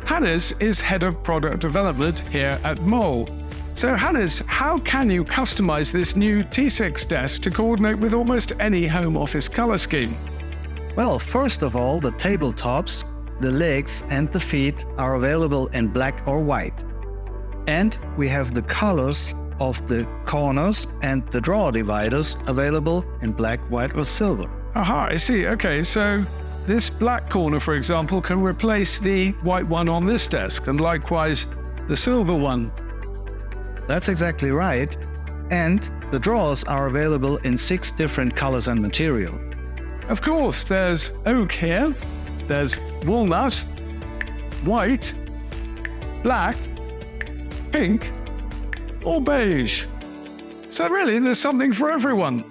Hannes is Head of Product Development here at Moll. So Hannes, how can you customize this new T6 desk to coordinate with almost any home office color scheme? Well, first of all, the tabletops, the legs and the feet are available in black or white. And we have the colors of the corners and the drawer dividers available in black, white or silver. Aha, I see. Okay, so this black corner, for example, can replace the white one on this desk, and likewise the silver one. That's exactly right. And the drawers are available in 6 different colors and materials. Of course, there's oak here, there's walnut, white, black, pink, or beige. So really, there's something for everyone.